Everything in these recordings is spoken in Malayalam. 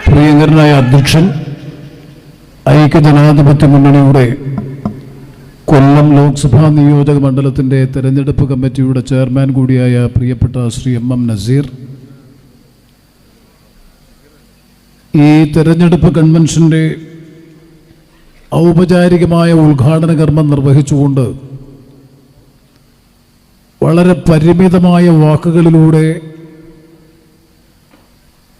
പ്രിയങ്കരനായ അധ്യക്ഷൻ, ഐക്യജനാധിപത്യ മുന്നണിയുടെ കൊല്ലം ലോക്സഭാ നിയോജക മണ്ഡലത്തിൻ്റെ തെരഞ്ഞെടുപ്പ് കമ്മിറ്റിയുടെ ചെയർമാൻ കൂടിയായ പ്രിയപ്പെട്ട ശ്രീ എം നസീർ, ഈ തെരഞ്ഞെടുപ്പ് കൺവെൻഷൻ്റെ ഔപചാരികമായ ഉദ്ഘാടന കർമ്മം നിർവഹിച്ചുകൊണ്ട് വളരെ പരിമിതമായ വാക്കുകളിലൂടെ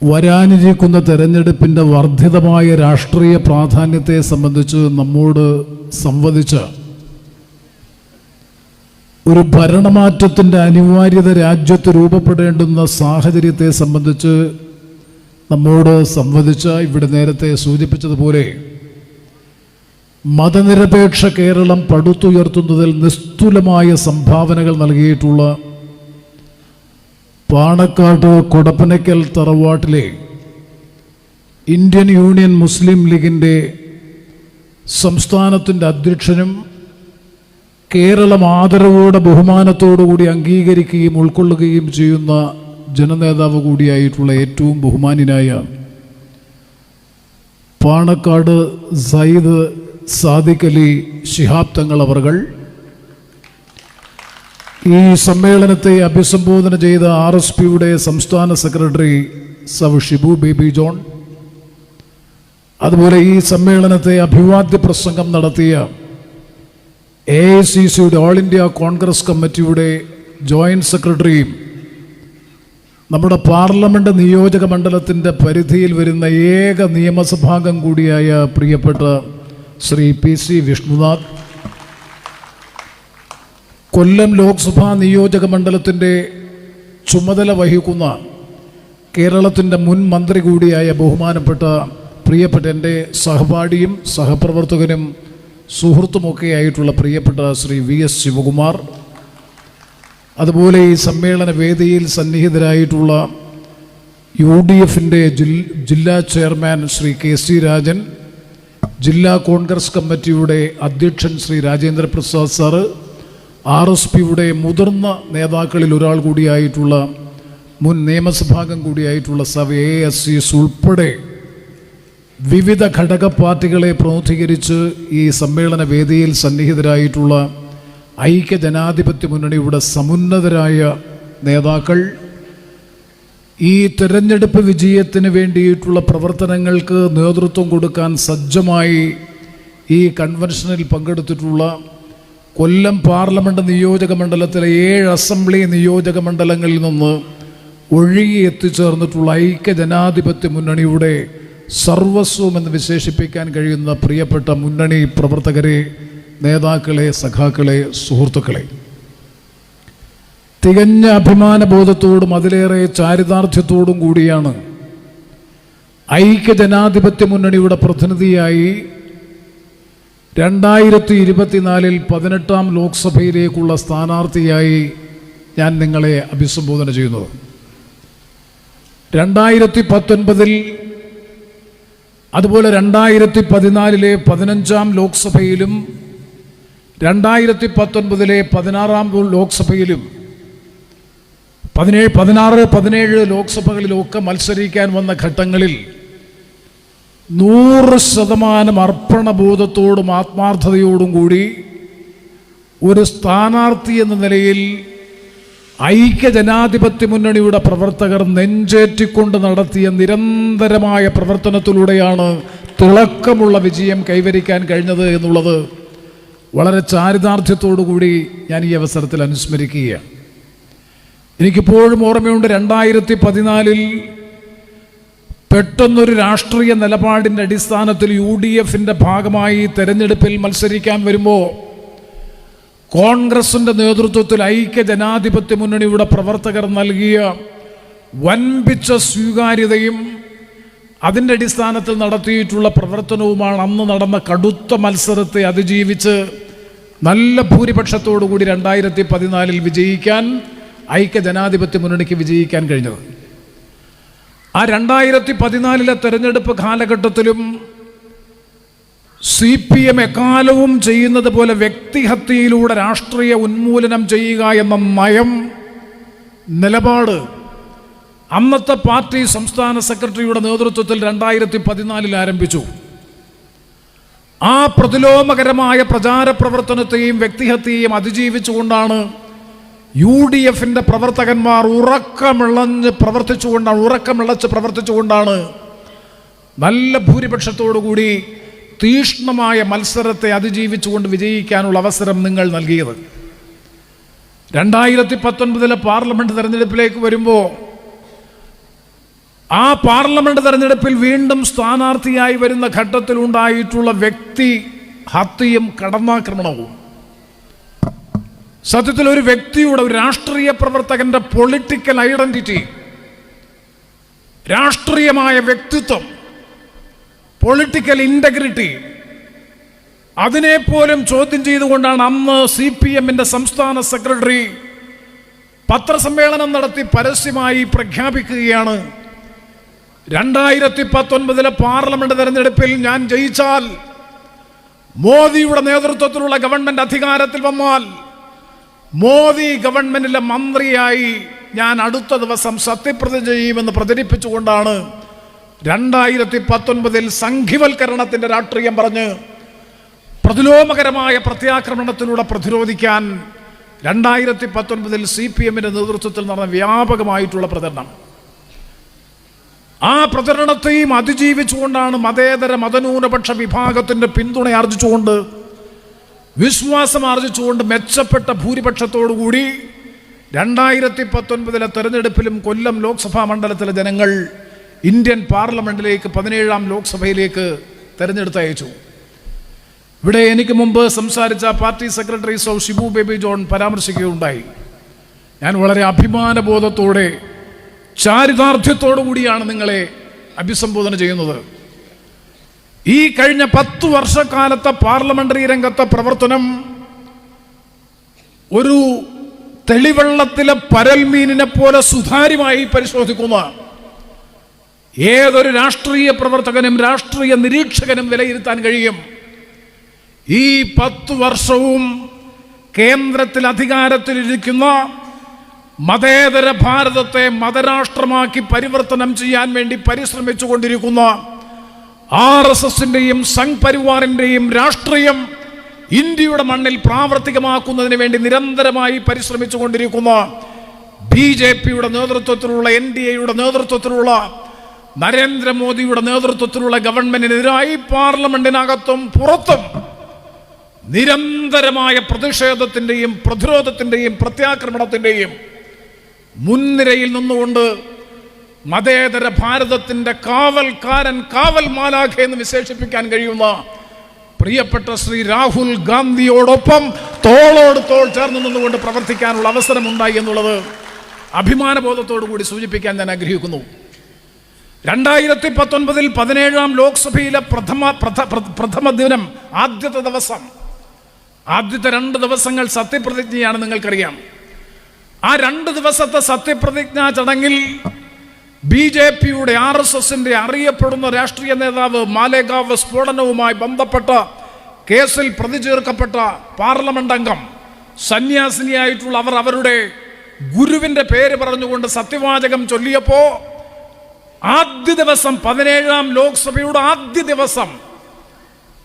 വരാനിരിക്കുന്ന തെരഞ്ഞെടുപ്പിൻ്റെ വർദ്ധിതമായ രാഷ്ട്രീയ പ്രാധാന്യത്തെ സംബന്ധിച്ച് നമ്മോട് സംവദിച്ച ഒരു ഭരണമാറ്റത്തിൻ്റെ അനിവാര്യത രാജ്യത്ത് രൂപപ്പെടേണ്ടുന്ന സാഹചര്യത്തെ സംബന്ധിച്ച് നമ്മോട് സംവദിച്ച, ഇവിടെ നേരത്തെ സൂചിപ്പിച്ചതുപോലെ മതനിരപേക്ഷ കേരളം പടുത്തുയർത്തുന്നതിൽ നിസ്തുലമായ സംഭാവനകൾ നൽകിയിട്ടുള്ള പാണക്കാട് കൊടപ്പനയ്ക്കൽ തറവാട്ടിലെ ഇന്ത്യൻ യൂണിയൻ മുസ്ലിം ലീഗിൻ്റെ സംസ്ഥാനത്തിൻ്റെ അധ്യക്ഷനും കേരളം ആദരവോടെ ബഹുമാനത്തോടുകൂടി അംഗീകരിക്കുകയും ഉൾക്കൊള്ളുകയും ചെയ്യുന്ന ജനനേതാവ് കൂടിയായിട്ടുള്ള ഏറ്റവും ബഹുമാന്യനായ പാണക്കാട് സയ്യിദ് സാദിഖ് അലി ശിഹാബ് തങ്ങൾ അവർകൾ, ഈ സമ്മേളനത്തെ അഭിസംബോധന ചെയ്ത RSPയുടെ സംസ്ഥാന സെക്രട്ടറി സവ് ഷിബു ബേബി ജോൺ, അതുപോലെ ഈ സമ്മേളനത്തെ അഭിവാദ്യ പ്രസംഗം നടത്തിയ AICCയുടെ ഓൾ ഇന്ത്യ കോൺഗ്രസ് കമ്മിറ്റിയുടെ ജോയിന്റ് സെക്രട്ടറിയും നമ്മുടെ പാർലമെന്റ് നിയോജക മണ്ഡലത്തിൻ്റെ പരിധിയിൽ വരുന്ന ഏക നിയമസഭാംഗം കൂടിയായ പ്രിയപ്പെട്ട ശ്രീ PC വിഷ്ണുനാഥ്, കൊല്ലം ലോക്സഭാ നിയോജക മണ്ഡലത്തിൻ്റെ ചുമതല വഹിക്കുന്ന കേരളത്തിൻ്റെ മുൻ മന്ത്രി കൂടിയായ ബഹുമാനപ്പെട്ട പ്രിയപ്പെട്ട എൻ്റെ സഹപാഠിയും സഹപ്രവർത്തകനും സുഹൃത്തുമൊക്കെ ആയിട്ടുള്ള പ്രിയപ്പെട്ട ശ്രീ VS ശിവകുമാർ, അതുപോലെ ഈ സമ്മേളന വേദിയിൽ സന്നിഹിതരായിട്ടുള്ള UDFൻ്റെ ജില്ലാ ചെയർമാൻ ശ്രീ KC രാജൻ, ജില്ലാ കോൺഗ്രസ് കമ്മിറ്റിയുടെ അധ്യക്ഷൻ ശ്രീ രാജേന്ദ്ര പ്രസാദ് സാറ്, RSPയുടെ മുതിർന്ന നേതാക്കളിൽ ഒരാൾ കൂടിയായിട്ടുള്ള മുൻ നിയമസഭാംഗം കൂടിയായിട്ടുള്ള സവ് ASCs ഉൾപ്പെടെ വിവിധ ഘടക പാർട്ടികളെ പ്രതിനിധീകരിച്ച് ഈ സമ്മേളന വേദിയിൽ സന്നിഹിതരായിട്ടുള്ള ഐക്യജനാധിപത്യ മുന്നണിയുടെ സമുന്നതരായ നേതാക്കൾ, ഈ തെരഞ്ഞെടുപ്പ് വിജയത്തിന് വേണ്ടിയിട്ടുള്ള പ്രവർത്തനങ്ങൾക്ക് നേതൃത്വം കൊടുക്കാൻ സജ്ജമായി ഈ കൺവെൻഷനിൽ പങ്കെടുത്തിട്ടുള്ള കൊല്ലം പാർലമെന്റ് നിയോജക മണ്ഡലത്തിലെ 7 അസംബ്ലി നിയോജക മണ്ഡലങ്ങളിൽ നിന്ന് ഒഴുകി എത്തിച്ചേർന്നിട്ടുള്ള ഐക്യജനാധിപത്യ മുന്നണിയുടെ സർവസ്വം എന്ന് വിശേഷിപ്പിക്കാൻ കഴിയുന്ന പ്രിയപ്പെട്ട മുന്നണി പ്രവർത്തകരെ, നേതാക്കളെ, സഖാക്കളെ, സുഹൃത്തുക്കളെ, തികഞ്ഞ അഭിമാനബോധത്തോടും അതിലേറെ ചാരിതാർത്ഥ്യത്തോടും കൂടിയാണ് ഐക്യജനാധിപത്യ മുന്നണിയുടെ പ്രതിനിധിയായി 2024 18ാം ലോക്സഭയിലേക്കുള്ള സ്ഥാനാർത്ഥിയായി ഞാൻ നിങ്ങളെ അഭിസംബോധന ചെയ്യുന്നത്. 2019 അതുപോലെ 2014 15ാം ലോക്സഭയിലും 2019 16ാം ലോക്സഭയിലും 16, 17 ലോക്സഭകളിലൊക്കെ മത്സരിക്കാൻ വന്ന ഘട്ടങ്ങളിൽ 100% അർപ്പണബോധത്തോടും ആത്മാർത്ഥതയോടും കൂടി ഒരു സ്ഥാനാർത്ഥി എന്ന നിലയിൽ ഐക്യജനാധിപത്യ മുന്നണിയുടെ പ്രവർത്തകർ നെഞ്ചേറ്റിക്കൊണ്ട് നടത്തിയ നിരന്തരമായ പ്രവർത്തനത്തിലൂടെയാണ് തിളക്കമുള്ള വിജയം കൈവരിക്കാൻ കഴിഞ്ഞത് എന്നുള്ളത് വളരെ ചാരിതാർത്ഥ്യത്തോടു കൂടി ഞാൻ ഈ അവസരത്തിൽ അനുസ്മരിക്കുകയാണ്. എനിക്കിപ്പോഴും ഓർമ്മയുണ്ട്, 2014 പെട്ടെന്നൊരു രാഷ്ട്രീയ നിലപാടിൻ്റെ അടിസ്ഥാനത്തിൽ UDFൻ്റെ ഭാഗമായി തെരഞ്ഞെടുപ്പിൽ മത്സരിക്കാൻ വരുമ്പോൾ കോൺഗ്രസിൻ്റെ നേതൃത്വത്തിൽ ഐക്യജനാധിപത്യ മുന്നണിയുടെ പ്രവർത്തകർ നൽകിയ വൻപിച്ച സ്വീകാര്യതയും അതിൻ്റെ അടിസ്ഥാനത്തിൽ നടത്തിയിട്ടുള്ള പ്രവർത്തനവുമാണ് അന്ന് നടന്ന കടുത്ത മത്സരത്തെ അതിജീവിച്ച് നല്ല ഭൂരിപക്ഷത്തോടുകൂടി 2014 വിജയിക്കാൻ ഐക്യജനാധിപത്യ മുന്നണിക്ക് വിജയിക്കാൻ കഴിഞ്ഞത്. ആ 2014 തെരഞ്ഞെടുപ്പ് കാലഘട്ടത്തിലും CPM എക്കാലവും ചെയ്യുന്നത് പോലെ വ്യക്തിഹത്യയിലൂടെ രാഷ്ട്രീയ ഉന്മൂലനം ചെയ്യുക എന്ന നയം, നിലപാട് അന്നത്തെ പാർട്ടി സംസ്ഥാന സെക്രട്ടറിയുടെ നേതൃത്വത്തിൽ 2014 ആരംഭിച്ചു. ആ പ്രതിലോമകരമായ പ്രചാര പ്രവർത്തനത്തെയും വ്യക്തിഹത്യയെയും അതിജീവിച്ചുകൊണ്ടാണ് UDFന്റെ പ്രവർത്തകന്മാർ ഉറക്കമിളച്ച് പ്രവർത്തിച്ചുകൊണ്ടാണ് നല്ല ഭൂരിപക്ഷത്തോടുകൂടി തീക്ഷ്ണമായ മത്സരത്തെ അതിജീവിച്ചുകൊണ്ട് വിജയിക്കാനുള്ള അവസരം നിങ്ങൾ നൽകിയത്. 2019 പാർലമെന്റ് തെരഞ്ഞെടുപ്പിലേക്ക് വരുമ്പോൾ ആ പാർലമെന്റ് തെരഞ്ഞെടുപ്പിൽ വീണ്ടും സ്ഥാനാർത്ഥിയായി വരുന്ന ഘട്ടത്തിൽ ഉണ്ടായിട്ടുള്ള വ്യക്തി ഹത്യയും കടന്നാക്രമണവും സത്യത്തിൽ ഒരു വ്യക്തിയുടെ, ഒരു രാഷ്ട്രീയ പ്രവർത്തകന്റെ പൊളിറ്റിക്കൽ ഐഡന്റിറ്റി, രാഷ്ട്രീയമായ വ്യക്തിത്വം, പൊളിറ്റിക്കൽ ഇന്റഗ്രിറ്റി, അതിനെപ്പോലും ചോദ്യം ചെയ്തുകൊണ്ടാണ് അന്ന് CPMന്റെ സംസ്ഥാന സെക്രട്ടറി പത്രസമ്മേളനം നടത്തി പരസ്യമായി പ്രഖ്യാപിക്കുകയാണ്, 2019 പാർലമെന്റ് തെരഞ്ഞെടുപ്പിൽ ഞാൻ ജയിച്ചാൽ, മോദിയുടെ നേതൃത്വത്തിലുള്ള ഗവൺമെന്റ് അധികാരത്തിൽ വന്നാൽ, മോദി ഗവൺമെന്റിലെ മന്ത്രിയായി ഞാൻ അടുത്ത ദിവസം സത്യപ്രതിജ്ഞ ചെയ്യുമെന്ന് പ്രചരിപ്പിച്ചുകൊണ്ടാണ് 2019 സംഘിവൽക്കരണത്തിന്റെ രാഷ്ട്രീയം പറഞ്ഞ് പ്രതിലോമകരമായ പ്രത്യാക്രമണത്തിലൂടെ പ്രതിരോധിക്കാൻ 2019 CPMന്റെ നേതൃത്വത്തിൽ നടന്ന വ്യാപകമായിട്ടുള്ള പ്രചരണം. ആ പ്രചരണത്തെയും അതിജീവിച്ചുകൊണ്ടാണ് മതേതര മതന്യൂനപക്ഷ വിഭാഗത്തിന്റെ പിന്തുണ ആർജിച്ചുകൊണ്ട്, വിശ്വാസം ആർജിച്ചുകൊണ്ട് മെച്ചപ്പെട്ട ഭൂരിപക്ഷത്തോടുകൂടി 2019 തെരഞ്ഞെടുപ്പിലും കൊല്ലം ലോക്സഭാ മണ്ഡലത്തിലെ ജനങ്ങൾ ഇന്ത്യൻ പാർലമെന്റിലേക്ക് 17ാം ലോക്സഭയിലേക്ക് തെരഞ്ഞെടുത്തയച്ചു. ഇവിടെ എനിക്ക് മുമ്പ് സംസാരിച്ച പാർട്ടി സെക്രട്ടറി ഷിബു ബേബി ജോൺ പരാമർശിക്കുകയുണ്ടായി. ഞാൻ വളരെ അഭിമാനബോധത്തോടെ, ചാരിതാർത്ഥ്യത്തോടു കൂടിയാണ് നിങ്ങളെ അഭിസംബോധന ചെയ്യുന്നത്. ഈ കഴിഞ്ഞ 10 വർഷക്കാലത്തെ പാർലമെന്ററി രംഗത്തെ പ്രവർത്തനം ഒരു തെളിവെള്ളത്തിലെ പരൽമീനിനെ പോലെ സുതാര്യമായി പരിശോധിക്കുന്ന ഏതൊരു രാഷ്ട്രീയ പ്രവർത്തകനും രാഷ്ട്രീയ നിരീക്ഷകനും വിലയിരുത്താൻ കഴിയും. ഈ 10 വർഷവും കേന്ദ്രത്തിൽ അധികാരത്തിലിരിക്കുന്ന മതേതര ഭാരതത്തെ മതരാഷ്ട്രമാക്കി പരിവർത്തനം ചെയ്യാൻ വേണ്ടി പരിശ്രമിച്ചുകൊണ്ടിരിക്കുന്ന RSSന്റെയും സംഘ് പരിവാറിന്റെയും രാഷ്ട്രീയം ഇന്ത്യയുടെ മണ്ണിൽ പ്രാവർത്തികമാക്കുന്നതിന് വേണ്ടി നിരന്തരമായി പരിശ്രമിച്ചുകൊണ്ടിരിക്കുന്ന BJPയുടെ നേതൃത്വത്തിലുള്ള, NDAയുടെ നേതൃത്വത്തിലുള്ള, നരേന്ദ്രമോദിയുടെ നേതൃത്വത്തിലുള്ള ഗവൺമെന്റിനെതിരായി പാർലമെന്റിനകത്തും പുറത്തും നിരന്തരമായ പ്രതിഷേധത്തിന്റെയും പ്രതിരോധത്തിന്റെയും പ്രത്യാക്രമണത്തിന്റെയും മുൻനിരയിൽ നിന്നുകൊണ്ട് മതേതര ഭാരതത്തിന്റെ കാവൽക്കാരൻ, കാവൽ മാലാഖ എന്ന് വിശേഷിപ്പിക്കാൻ കഴിയുന്ന പ്രിയപ്പെട്ട ശ്രീ രാഹുൽ ഗാന്ധിയോടൊപ്പം തോളോട് തോൾ ചേർന്ന് നിന്നുകൊണ്ട് പ്രവർത്തിക്കാനുള്ള അവസരമുണ്ടായി എന്നുള്ളത് അഭിമാനബോധത്തോടു കൂടി സൂചിപ്പിക്കാൻ ഞാൻ ആഗ്രഹിക്കുന്നു. 2019 17ാം ലോക്സഭയിലെ പ്രഥമ ദിനം, ആദ്യത്തെ ദിവസം, ആദ്യത്തെ 2 ദിവസങ്ങൾ സത്യപ്രതിജ്ഞയാണ്. നിങ്ങൾക്കറിയാം, ആ 2 ദിവസത്തെ സത്യപ്രതിജ്ഞാ ചടങ്ങിൽ BJPയുടെ, RSSന്റെ അറിയപ്പെടുന്ന രാഷ്ട്രീയ നേതാവ് മാലേഗാവ് സ്ഫോടനവുമായി ബന്ധപ്പെട്ട കേസിൽ പ്രതി ചേർക്കപ്പെട്ട പാർലമെന്റ് അംഗം, സന്യാസിനിയായിട്ടുള്ള അവർ അവരുടെ ഗുരുവിന്റെ പേര് പറഞ്ഞുകൊണ്ട് സത്യവാചകം ചൊല്ലിയപ്പോ ആദ്യ ദിവസം, 17ാം ലോക്സഭയുടെ ആദ്യ ദിവസം,